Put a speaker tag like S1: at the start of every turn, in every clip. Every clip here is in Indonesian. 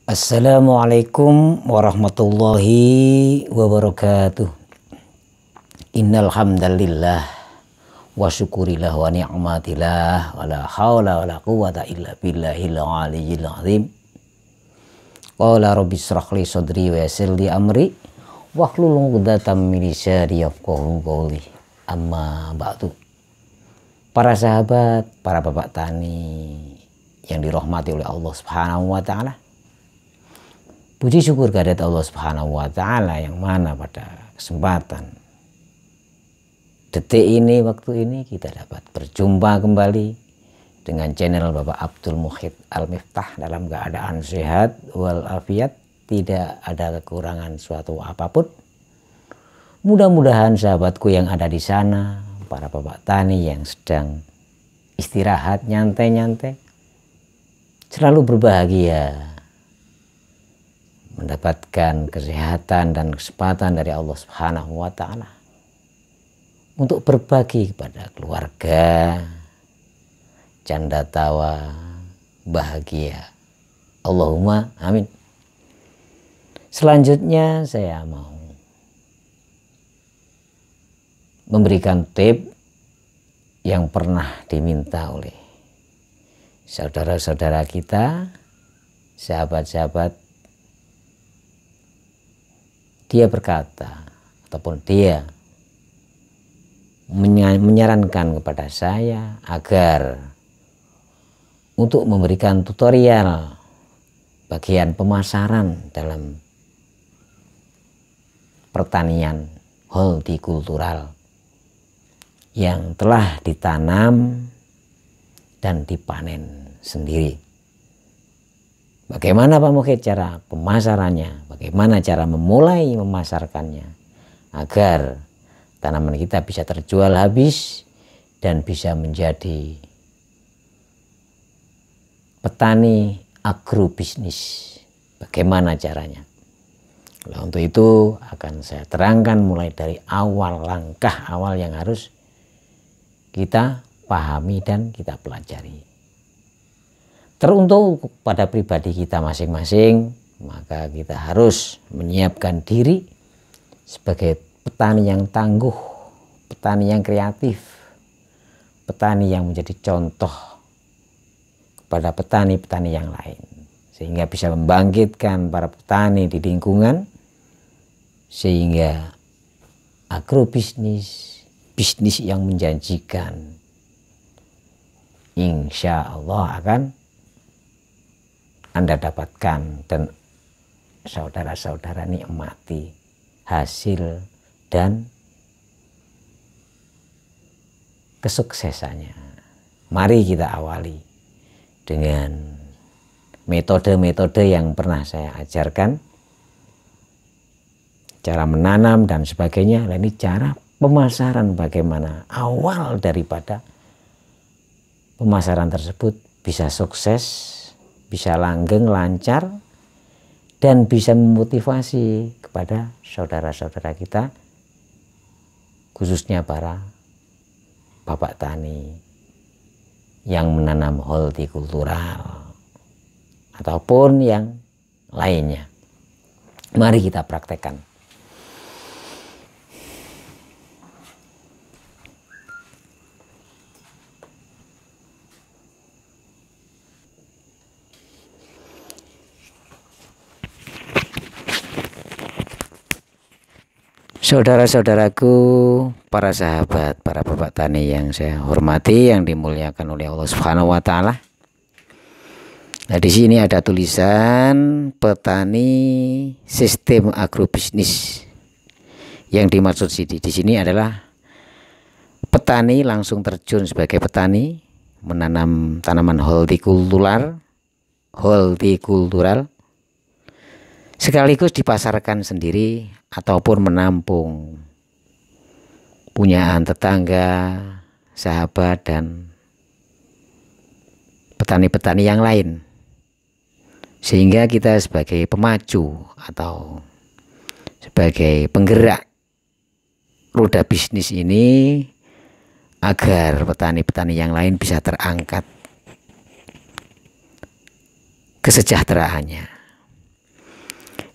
S1: Assalamualaikum warahmatullahi wabarakatuh. Innal hamdalillah wa syukurillah wa ni'matillah wa la haula wa la quwwata illa billahil aliyyil azim. Qala rabbi shrah li sadri wa yassir li amri wahlul 'uqdatam min lisani yafqahu qawli. Amma ba'du. Para sahabat, para bapak tani yang dirahmati oleh Allah Subhanahu wa taala. Puji syukur kehadirat Allah Subhanahu wa taala yang mana pada kesempatan detik ini, waktu ini kita dapat berjumpa kembali dengan channel Bapak Abdul Muhid Al-Miftah dalam keadaan sehat walafiat, tidak ada kekurangan suatu apapun. Mudah-mudahan sahabatku yang ada di sana, para bapak tani yang sedang istirahat nyantai-nyantai, selalu berbahagia, mendapatkan kesehatan dan kesempatan dari Allah Subhanahu wa taala untuk berbagi kepada keluarga, canda tawa, bahagia. Allahumma amin. Selanjutnya saya mau memberikan tip yang pernah diminta oleh saudara-saudara kita, sahabat-sahabat. Dia berkata ataupun dia menyarankan kepada saya agar untuk memberikan tutorial bagian pemasaran dalam pertanian hortikultural yang telah ditanam dan dipanen sendiri. Bagaimana Pak Muhid cara pemasarannya, bagaimana cara memulai memasarkannya agar tanaman kita bisa terjual habis dan bisa menjadi petani agrobisnis. Bagaimana caranya? Nah, untuk itu akan saya terangkan mulai dari awal, langkah awal yang harus kita pahami dan kita pelajari. Teruntuk pada pribadi kita masing-masing, maka kita harus menyiapkan diri sebagai petani yang tangguh, petani yang kreatif, petani yang menjadi contoh kepada petani-petani yang lain, sehingga bisa membangkitkan para petani di lingkungan, sehingga agrobisnis, bisnis yang menjanjikan, insya Allah akan Anda dapatkan dan saudara-saudara nikmati hasil dan kesuksesannya. Mari kita awali dengan metode-metode yang pernah saya ajarkan, cara menanam dan sebagainya. Ini cara pemasaran, bagaimana awal daripada pemasaran tersebut bisa sukses, bisa langgeng, lancar, dan bisa memotivasi kepada saudara-saudara kita, khususnya para bapak tani yang menanam hortikultural ataupun yang lainnya. Mari kita praktekkan. Saudara-saudaraku, para sahabat, para bapak tani yang saya hormati, yang dimuliakan oleh Allah Subhanahu wa taala. Nah, di sini ada tulisan petani sistem agrobisnis. Yang dimaksud di sini adalah petani langsung terjun sebagai petani menanam tanaman hortikultural sekaligus dipasarkan sendiri ataupun menampung punyaan tetangga, sahabat, dan petani-petani yang lain, sehingga kita sebagai pemaju atau sebagai penggerak roda bisnis ini agar petani-petani yang lain bisa terangkat kesejahteraannya.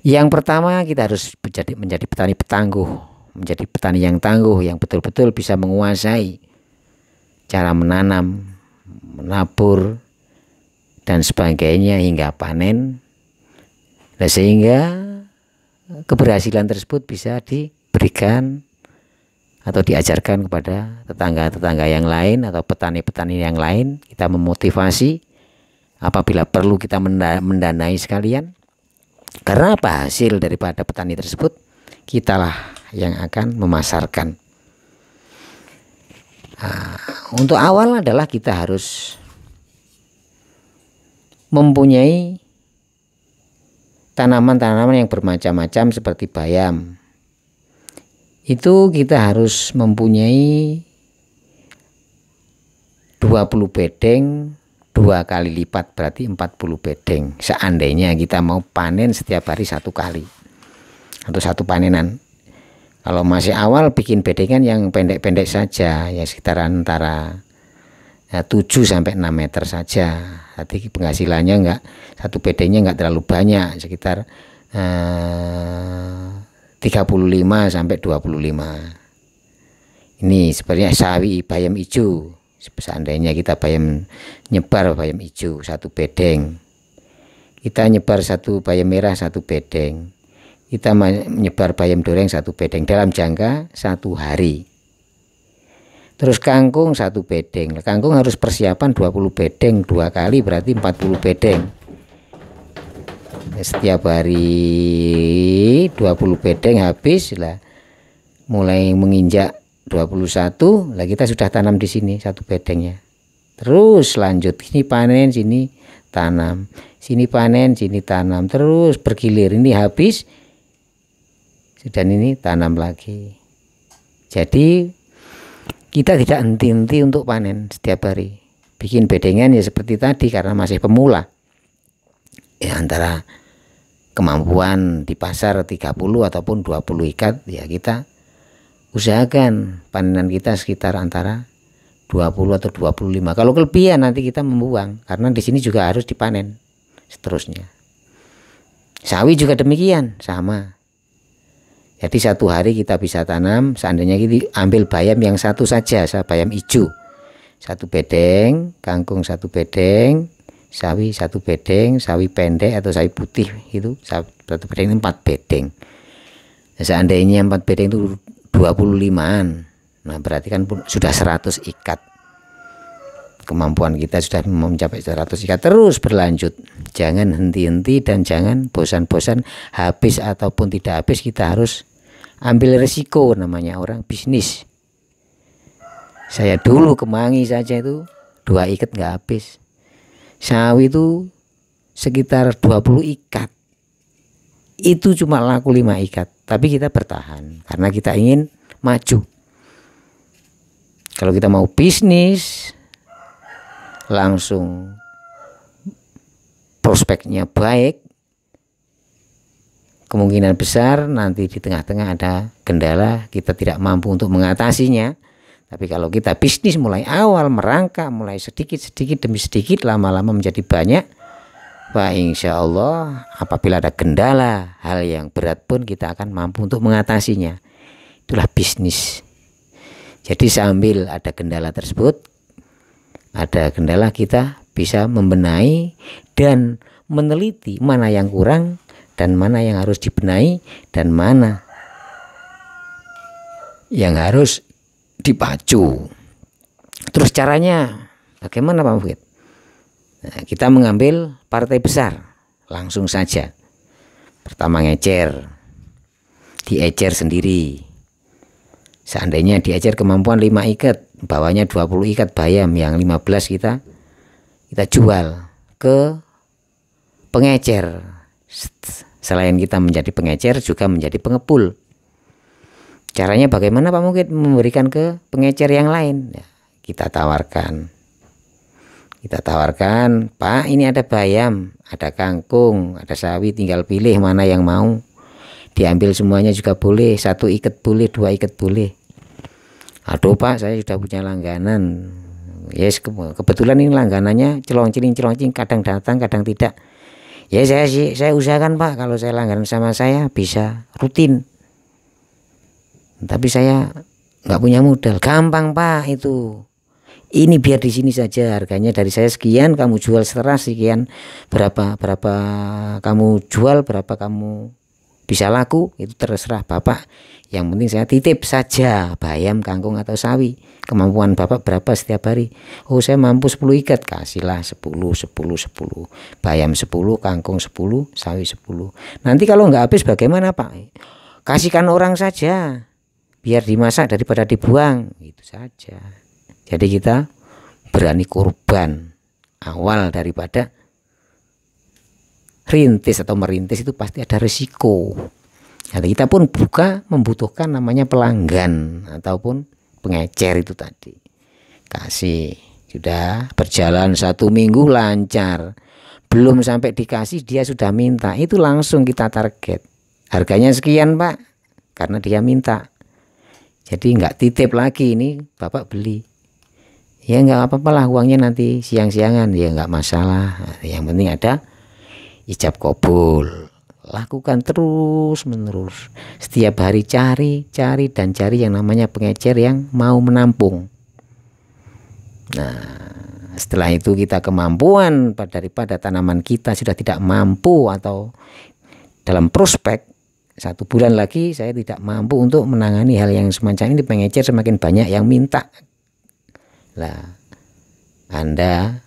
S1: Yang pertama, kita harus menjadi petani petangguh, menjadi petani yang tangguh, yang betul-betul bisa menguasai cara menanam, menabur, dan sebagainya hingga panen. Nah, sehingga keberhasilan tersebut bisa diberikan atau diajarkan kepada tetangga-tetangga yang lain atau petani-petani yang lain. Kita memotivasi, apabila perlu kita mendanai sekalian. Karena apa? Hasil daripada petani tersebut kitalah yang akan memasarkan. Nah, untuk awal adalah kita harus mempunyai tanaman-tanaman yang bermacam-macam seperti bayam. Itu kita harus mempunyai 20 bedeng 2 kali lipat, berarti 40 bedeng. Seandainya kita mau panen setiap hari 1 kali atau 1 panenan. Kalau masih awal bikin bedengan yang pendek-pendek saja, ya sekitar antara 7 sampai 6 meter saja. Jadi penghasilannya enggak, 1 bedengnya enggak terlalu banyak, sekitar 35 sampai 25. Ini sebenarnya sawi bayam hijau. Seandainya kita nyebar bayam hijau 1 bedeng, kita nyebar 1 bayam merah 1 bedeng, kita menyebar bayam doreng 1 bedeng dalam jangka 1 hari. Terus kangkung 1 bedeng. Kangkung harus persiapan 20 bedeng 2 kali, berarti 40 bedeng. Setiap hari 20 bedeng habis lah, mulai menginjak 21 lah kita sudah tanam di sini 1 bedengnya. Terus lanjut, sini panen, sini tanam, sini panen, sini tanam, terus bergilir. Ini habis, dan ini tanam lagi. Jadi kita tidak henti-henti untuk panen setiap hari. Bikin bedengan ya seperti tadi, karena masih pemula. Ya antara kemampuan di pasar 30 ataupun 20 ikat, ya kita usahakan panenan kita sekitar antara 20 atau 25. Kalau kelebihan nanti kita membuang, karena di sini juga harus dipanen seterusnya. Sawi juga demikian, sama. Jadi 1 hari kita bisa tanam, seandainya kita ambil bayam yang 1 saja, bayam hijau 1 bedeng, kangkung 1 bedeng, sawi 1 bedeng, sawi pendek atau sawi putih itu 1 bedeng 4 bedeng. Nah, seandainya 4 bedeng itu 25-an, nah berarti kan sudah 100 ikat. Kemampuan kita sudah mencapai 100 ikat. Terus berlanjut, jangan henti-henti dan jangan bosan-bosan. Habis ataupun tidak habis, kita harus ambil resiko, namanya orang bisnis. Saya dulu kemangi saja itu 2 ikat nggak habis. Sawi itu sekitar 20 ikat, itu cuma laku 5 ikat. Tapi kita bertahan karena kita ingin maju. Kalau kita mau bisnis langsung prospeknya baik, kemungkinan besar nanti di tengah-tengah ada kendala, kita tidak mampu untuk mengatasinya. Tapi kalau kita bisnis mulai awal, merangkak mulai sedikit demi sedikit, lama-lama menjadi banyak, Pak, insya Allah apabila ada kendala, hal yang berat pun kita akan mampu untuk mengatasinya. Itulah bisnis. Jadi sambil ada kendala tersebut, ada kendala, kita bisa membenahi dan meneliti mana yang kurang dan mana yang harus dibenahi dan mana yang harus dipacu. Terus caranya bagaimana Pak Mufid? Nah, kita mengambil partai besar langsung saja. Pertama ngecer, diecer sendiri. Seandainya diecer kemampuan 5 ikat, bawahnya 20 ikat bayam, yang 15 kita jual ke pengecer. Selain kita menjadi pengecer, juga menjadi pengepul. Caranya bagaimana Pak Mufid? Memberikan ke pengecer yang lain. Ya, kita tawarkan, Pak, ini ada bayam, ada kangkung, ada sawi, tinggal pilih mana yang mau. Diambil semuanya juga boleh, 1 ikat boleh, 2 ikat boleh. Aduh Pak, saya sudah punya langganan. Yes, kebetulan ini langganannya celong-ciling, kadang datang, kadang tidak. Ya saya usahakan Pak, kalau saya langganan sama saya bisa rutin. Tapi saya nggak punya modal. Gampang Pak itu. Ini biar di sini saja, harganya dari saya sekian, kamu jual setelah sekian, berapa kamu jual, berapa kamu bisa laku, itu terserah Bapak. Yang penting saya titip saja bayam, kangkung atau sawi. Kemampuan Bapak berapa setiap hari? Oh saya mampu 10 ikat, kasihlah 10, 10, 10. Bayam 10, kangkung 10, sawi 10. Nanti kalau nggak habis bagaimana Pak? Kasihkan orang saja, biar dimasak daripada dibuang, itu saja. Jadi kita berani korban awal daripada rintis atau merintis, itu pasti ada risiko. Jadi kita pun membutuhkan namanya pelanggan ataupun pengecer itu tadi. Kasih, sudah berjalan 1 minggu lancar, belum sampai dikasih dia sudah minta, itu langsung kita target. Harganya sekian Pak, karena dia minta. Jadi nggak titip lagi, ini Bapak beli. Ya nggak apa-apa lah, uangnya nanti siang-siangan, ya nggak masalah. Yang penting ada ijab kabul. Lakukan terus menerus. Setiap hari cari yang namanya pengecer yang mau menampung. Nah, setelah itu kita kemampuan daripada tanaman kita sudah tidak mampu, atau dalam prospek 1 bulan lagi saya tidak mampu untuk menangani hal yang semacam ini, pengecer semakin banyak yang minta. Lah, Anda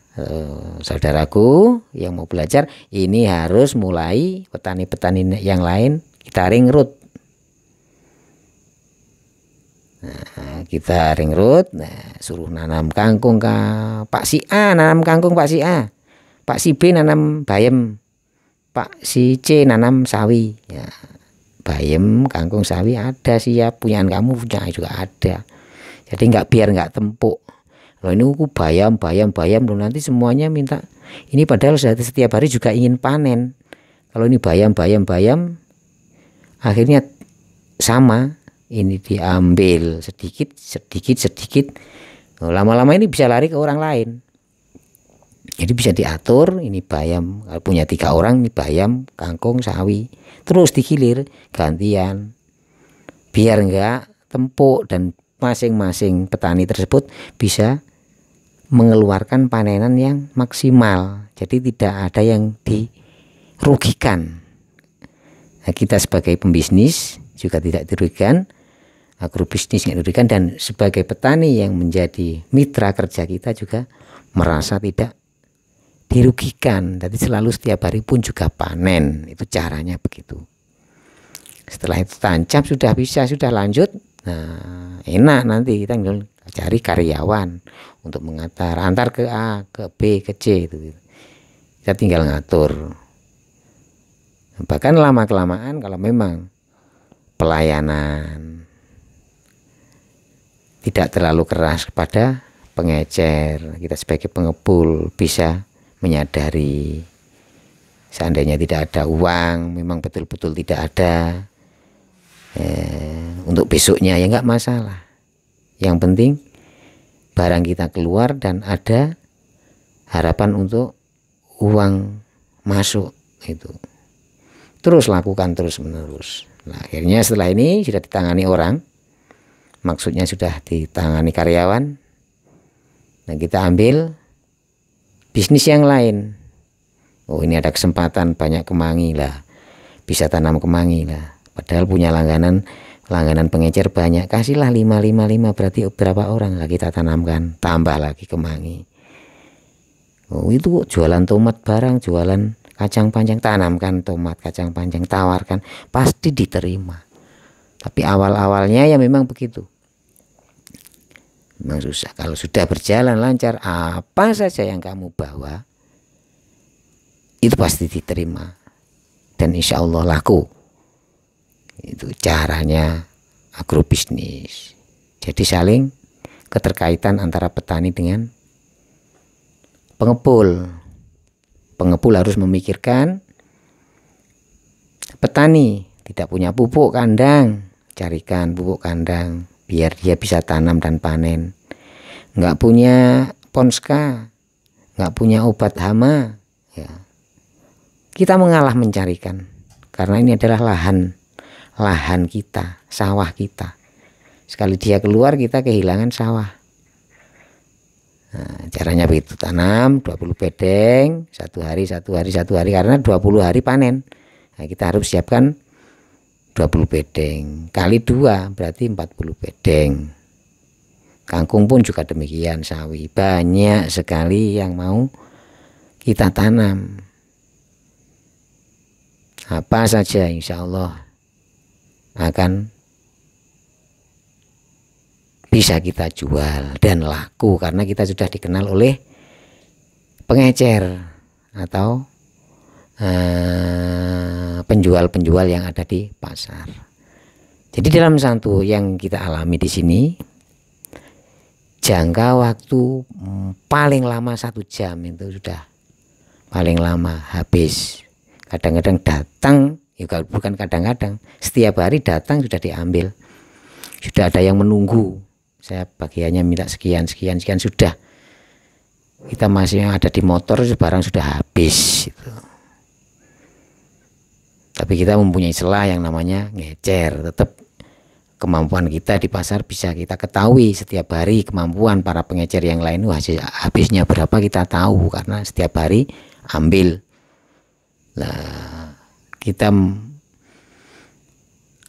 S1: saudaraku yang mau belajar, ini harus mulai petani-petani yang lain kita ringrut. Nah, kita ringrut, suruh nanam kangkung ke Pak si A, nanam kangkung Pak si A, Pak si B nanam bayam, Pak si C nanam sawi. Ya, bayam, kangkung, sawi ada siap, punyaan kamu punya juga ada. Jadi biar nggak tempuk. Loh ini aku bayam loh, nanti semuanya minta ini, padahal setiap hari juga ingin panen. Kalau ini bayam akhirnya sama, ini diambil sedikit. Lama-lama ini bisa lari ke orang lain. Jadi bisa diatur, ini bayam, kalau punya 3 orang ini bayam, kangkung, sawi, terus digilir gantian, biar enggak tempuk dan masing-masing petani tersebut bisa mengeluarkan panenan yang maksimal. Jadi tidak ada yang dirugikan. Nah, kita sebagai pembisnis juga tidak dirugikan, agrobisnis tidak dirugikan, dan sebagai petani yang menjadi mitra kerja kita juga merasa tidak dirugikan. Jadi selalu setiap hari pun juga panen. Itu caranya begitu. Setelah itu tancap sudah lanjut. Nah, enak nanti kita cari karyawan untuk antar ke A, ke B, ke C itu. Kita tinggal ngatur. Bahkan lama-kelamaan kalau memang pelayanan tidak terlalu keras kepada pengecer, kita sebagai pengepul bisa menyadari seandainya tidak ada uang, memang betul-betul tidak ada untuk besoknya, ya nggak masalah. Yang penting barang kita keluar dan ada harapan untuk uang masuk itu. Terus lakukan terus menerus. Nah, akhirnya setelah ini sudah ditangani orang, maksudnya sudah ditangani karyawan. Nah, kita ambil bisnis yang lain. Oh, ini ada kesempatan banyak kemangi lah, bisa tanam kemangi lah. Padahal punya langganan pengecer banyak, kasihlah 5, berarti berapa orang lah kita tanamkan, tambah lagi kemangi. Oh, itu jualan tomat barang, jualan kacang panjang, tanamkan tomat, kacang panjang, tawarkan, pasti diterima. Tapi awal-awalnya ya memang begitu, memang susah. Kalau sudah berjalan lancar, apa saja yang kamu bawa itu pasti diterima dan insya Allah laku. Itu caranya agrobisnis. Jadi saling keterkaitan antara petani dengan pengepul. Pengepul harus memikirkan petani tidak punya pupuk kandang, carikan pupuk kandang biar dia bisa tanam dan panen. Nggak punya ponska, nggak punya obat hama, ya kita mengalah mencarikan, karena ini adalah lahan kita, sawah kita. Sekali dia keluar kita kehilangan sawah. Nah, caranya begitu, tanam 20 bedeng, satu hari karena 20 hari panen. Nah, kita harus siapkan 20 bedeng kali 2 berarti 40 bedeng. Kangkung pun juga demikian, sawi banyak sekali yang mau kita tanam. Apa saja insya Allah akan bisa kita jual dan laku, karena kita sudah dikenal oleh pengecer atau penjual-penjual yang ada di pasar. Jadi dalam satu yang kita alami di sini, jangka waktu paling lama 1 jam itu sudah paling lama habis. Kadang-kadang datang, ya bukan kadang-kadang, setiap hari datang sudah diambil. Sudah ada yang menunggu, saya bagiannya minta sekian sudah. Kita masih ada di motor, barang sudah habis gitu. Tapi kita mempunyai celah yang namanya ngecer. Tetap kemampuan kita di pasar bisa kita ketahui setiap hari. Kemampuan para pengecer yang lain habisnya berapa kita tahu, karena setiap hari ambil. Nah, kita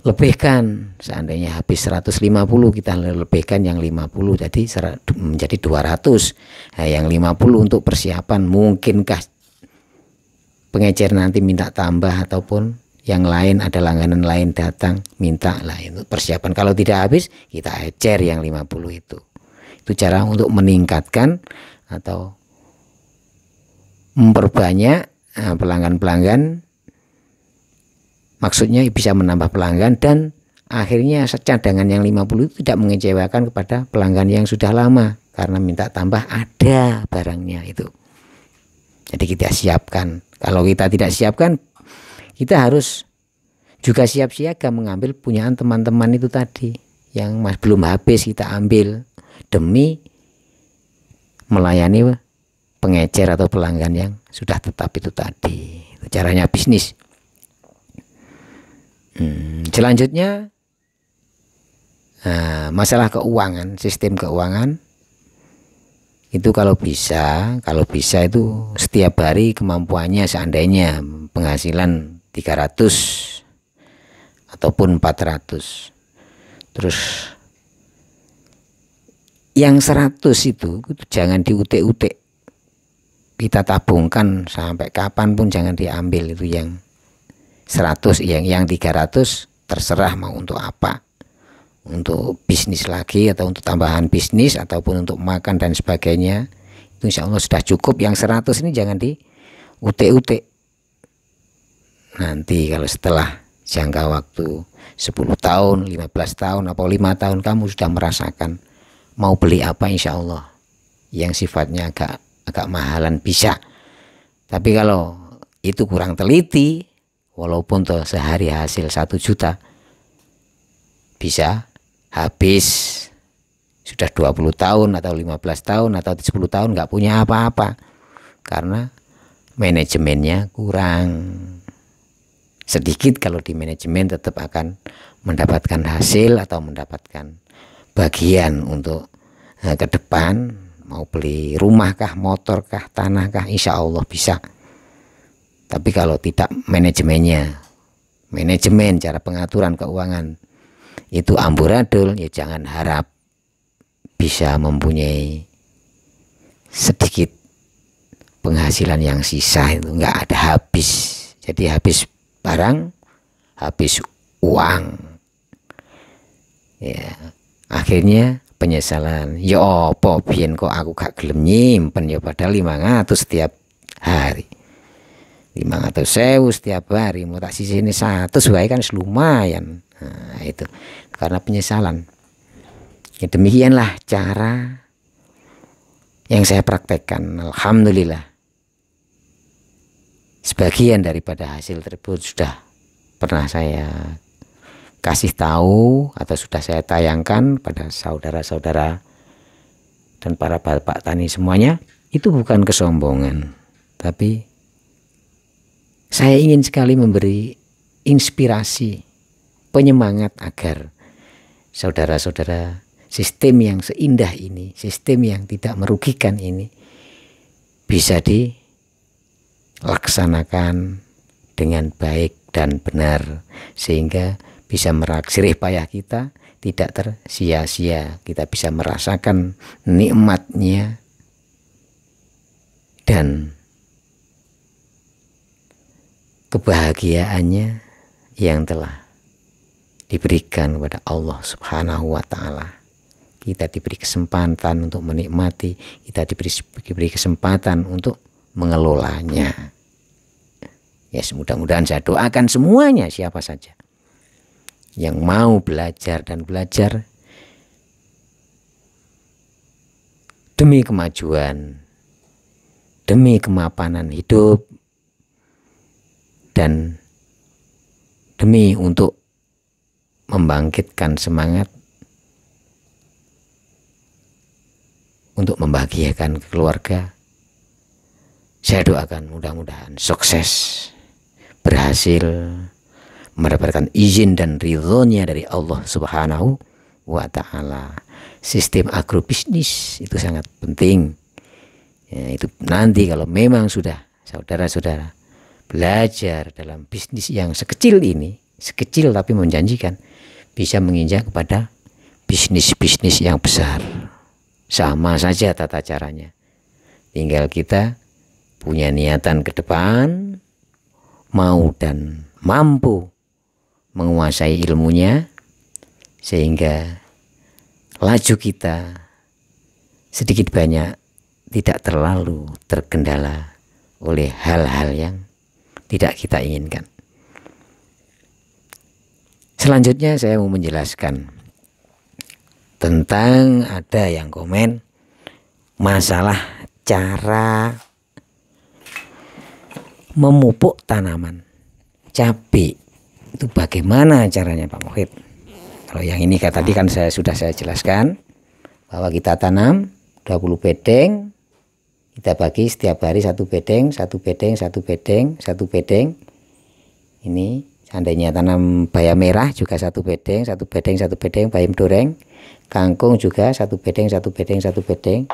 S1: lebihkan, seandainya habis 150 kita lebihkan yang 50 jadi menjadi 200. Nah, yang 50 untuk persiapan, mungkinkah pengecer nanti minta tambah ataupun yang lain, ada langganan lain datang minta, lah itu persiapan. Kalau tidak habis kita ecer yang 50 itu. Itu cara untuk meningkatkan atau memperbanyak pelanggan-pelanggan. Maksudnya bisa menambah pelanggan dan akhirnya cadangan yang 50 itu tidak mengecewakan kepada pelanggan yang sudah lama, karena minta tambah ada barangnya itu. Jadi kita siapkan. Kalau kita tidak siapkan, kita harus juga siap siaga mengambil punyaan teman-teman itu tadi yang belum habis, kita ambil demi melayani pengecer atau pelanggan yang sudah tetap itu tadi. Itu caranya bisnis. Selanjutnya masalah keuangan, sistem keuangan itu kalau bisa itu setiap hari kemampuannya, seandainya penghasilan 300 ataupun 400, terus yang 100 itu jangan diutek-utek, kita tabungkan sampai kapanpun, jangan diambil. Itu yang 100, yang 300 terserah mau untuk apa, untuk bisnis lagi atau untuk tambahan bisnis ataupun untuk makan dan sebagainya, itu insya Allah sudah cukup. Yang 100 ini jangan diutek-utek. Nanti kalau setelah jangka waktu 10 tahun, 15 tahun, atau 5 tahun kamu sudah merasakan mau beli apa, insya Allah yang sifatnya agak mahalan bisa. Tapi kalau itu kurang teliti, walaupun tuh sehari hasil 1 juta, bisa habis sudah 20 tahun atau 15 tahun atau 10 tahun nggak punya apa-apa, karena manajemennya kurang. Sedikit kalau di manajemen tetap akan mendapatkan hasil atau mendapatkan bagian untuk ke depan, mau beli rumah kah, motor kah, tanah kah, insya Allah bisa. Tapi kalau tidak manajemen cara pengaturan keuangan itu amburadul, ya jangan harap bisa mempunyai sedikit penghasilan yang sisa, itu nggak ada habis. Jadi habis barang, habis uang, ya akhirnya penyesalan. Ya apa biyen kok aku gak gelem nyimpen, ya padahal 500 setiap hari, 500.000 setiap hari, mau tak sisihne 100 wae kan lumayan. Nah, itu karena penyesalan. Ya, demikianlah cara yang saya praktekkan. Alhamdulillah, sebagian daripada hasil tersebut sudah pernah saya kasih tahu atau sudah saya tayangkan pada saudara-saudara dan para bapak tani semuanya. Itu bukan kesombongan, tapi saya ingin sekali memberi inspirasi, penyemangat agar saudara-saudara sistem yang seindah ini, sistem yang tidak merugikan ini bisa dilaksanakan dengan baik dan benar, sehingga bisa jerih payah kita tidak tersia-sia, kita bisa merasakan nikmatnya dan kebahagiaannya yang telah diberikan kepada Allah Subhanahu wa Ta'ala. Kita diberi kesempatan untuk menikmati, kita diberi kesempatan untuk mengelolanya. Ya, mudah-mudahan saya doakan semuanya, siapa saja yang mau belajar dan belajar demi kemajuan, demi kemapanan hidup, dan demi untuk membangkitkan semangat untuk membahagiakan keluarga. Saya doakan mudah-mudahan sukses, berhasil, mendapatkan izin dan ridhonya dari Allah Subhanahu wa Ta'ala. Sistem agrobisnis itu sangat penting. Ya, itu nanti kalau memang sudah saudara-saudara belajar dalam bisnis yang sekecil ini, sekecil tapi menjanjikan, bisa menginjak kepada bisnis-bisnis yang besar. Sama saja tata caranya. Tinggal kita punya niatan ke depan, mau dan mampu menguasai ilmunya, sehingga laju kita sedikit banyak tidak terlalu terkendala oleh hal-hal yang tidak kita inginkan. Selanjutnya saya mau menjelaskan tentang, ada yang komen masalah cara memupuk tanaman cabai. Itu bagaimana caranya Pak Muhid? Kalau yang ini tadi kan sudah saya jelaskan bahwa kita tanam 20 bedeng, kita bagi setiap hari satu bedeng, satu bedeng, satu bedeng, satu bedeng. Ini seandainya tanam bayam merah juga satu bedeng, satu bedeng, satu bedeng, bayam doreng, kangkung juga satu bedeng, satu bedeng, satu bedeng.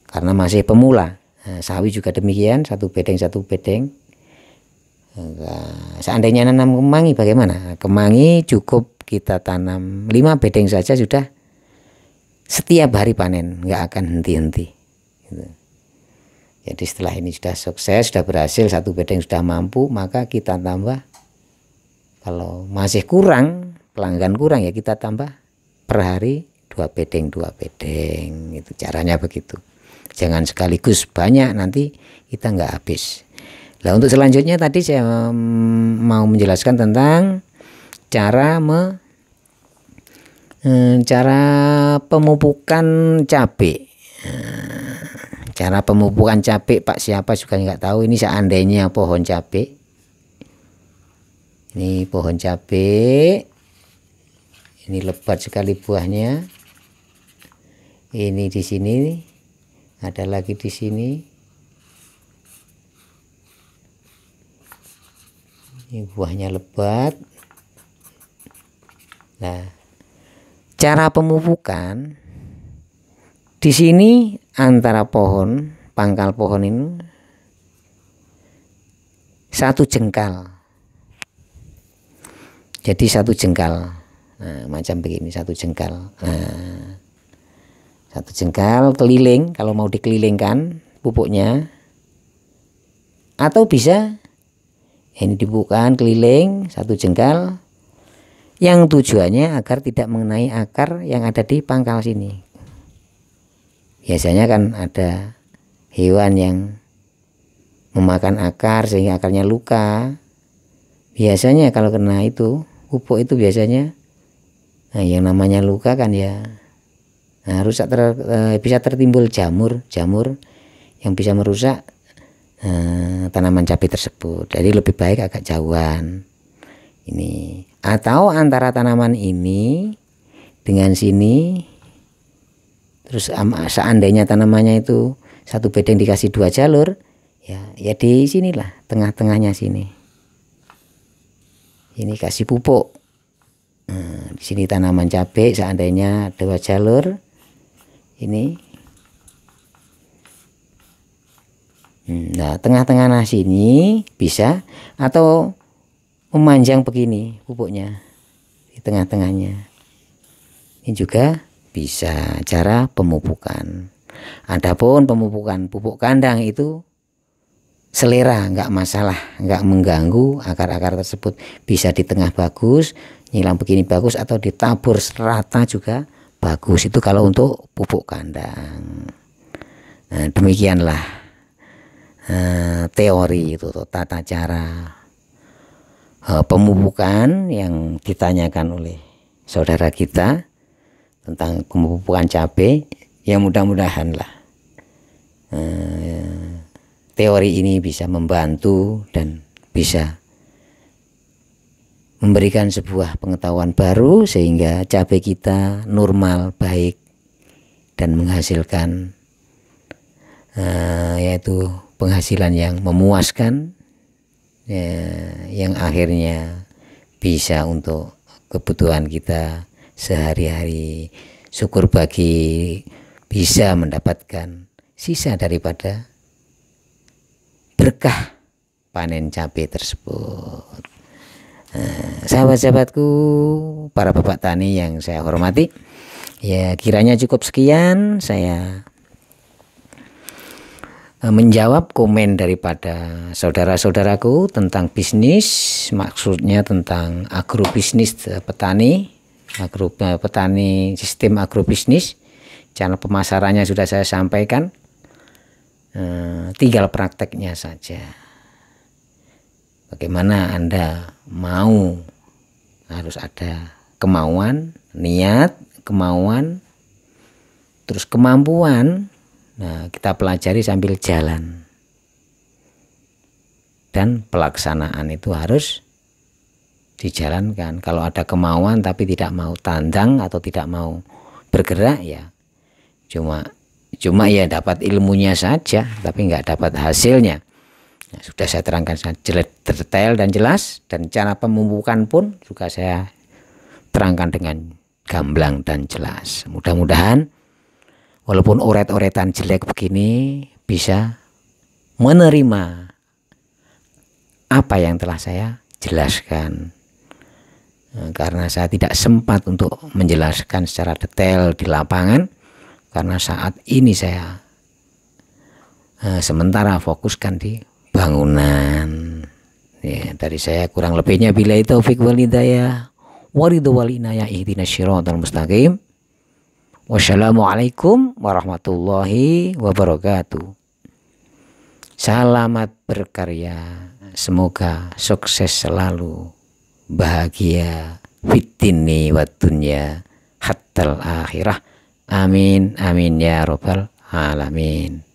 S1: Karena masih pemula. Nah, sawi juga demikian, satu bedeng, satu bedeng. Nah, seandainya nanam kemangi bagaimana? Kemangi cukup kita tanam 5 bedeng saja sudah setiap hari panen, nggak akan henti-henti. Jadi setelah ini sudah sukses, sudah berhasil, satu bedeng sudah mampu, maka kita tambah. Kalau masih kurang, pelanggan kurang, ya kita tambah per hari 2 bedeng, 2 bedeng. Itu caranya begitu. Jangan sekaligus banyak, nanti kita nggak habis. Nah, untuk selanjutnya tadi saya mau menjelaskan tentang cara pemupukan cabai. Cara pemupukan cabai Pak siapa juga nggak tahu. Ini seandainya pohon cabai, ini pohon cabai, ini lebat sekali buahnya. Ini di sini, ada lagi di sini. Ini buahnya lebat. Nah, cara pemupukan di sini antara pohon, pangkal pohon ini satu jengkal. Jadi satu jengkal. Nah, macam begini, satu jengkal. Nah, satu jengkal keliling, kalau mau dikelilingkan pupuknya. Atau bisa ini dibuka keliling satu jengkal, yang tujuannya agar tidak mengenai akar yang ada di pangkal sini. Biasanya kan ada hewan yang memakan akar sehingga akarnya luka. Biasanya kalau kena itu pupuk itu biasanya, nah yang namanya luka kan ya, nah, bisa tertimbul jamur yang bisa merusak tanaman cabai tersebut. Jadi lebih baik agak jauhan ini, atau antara tanaman ini dengan sini. Terus seandainya tanamannya itu satu bedeng dikasih 2 jalur, Ya di sinilah tengah-tengahnya sini. Ini kasih pupuk. Nah, di sini tanaman cabai seandainya 2 jalur ini. Nah, tengah-tengah sini bisa, atau memanjang begini pupuknya di tengah-tengahnya. Ini juga bisa cara pemupukan. Adapun pemupukan pupuk kandang itu selera, nggak masalah, nggak mengganggu akar-akar tersebut. Bisa di tengah bagus, nyilang begini bagus, atau ditabur serata juga bagus. Itu kalau untuk pupuk kandang. Nah, demikianlah teori itu, tata cara pemupukan yang ditanyakan oleh saudara kita tentang pemupukan cabai. Ya mudah-mudahan lah teori ini bisa membantu dan bisa memberikan sebuah pengetahuan baru sehingga cabai kita normal, baik, dan menghasilkan yaitu penghasilan yang memuaskan, yang akhirnya bisa untuk kebutuhan kita sehari-hari. Syukur bagi bisa mendapatkan sisa daripada berkah panen cabai tersebut. Sahabat-sahabatku, para bapak tani yang saya hormati, ya kiranya cukup sekian saya menjawab komen daripada saudara-saudaraku tentang bisnis, maksudnya tentang agrobisnis petani, sistem agrobisnis. Cara pemasarannya sudah saya sampaikan, tinggal prakteknya saja. Bagaimana Anda mau, harus ada kemauan, niat, kemauan, terus kemampuan. Nah, kita pelajari sambil jalan. Dan pelaksanaan itu harus dijalankan. Kalau ada kemauan tapi tidak mau tandang atau tidak mau bergerak, ya cuma ya dapat ilmunya saja tapi nggak dapat hasilnya. Nah, sudah saya terangkan detail dan jelas, dan cara pemupukan pun juga saya terangkan dengan gamblang dan jelas. Mudah-mudahan walaupun oret-oretan jelek begini bisa menerima apa yang telah saya jelaskan. Karena saya tidak sempat untuk menjelaskan secara detail di lapangan, karena saat ini saya sementara fokuskan di bangunan. Ya, dari saya kurang lebihnya billahi taufik wal hidayah waridho wal inayah ihdinas syiratal mustaqim. Wassalamualaikum warahmatullahi wabarakatuh. Selamat berkarya, semoga sukses selalu, bahagia fitini wa dunya hattal akhirah. Amin amin ya robbal alamin.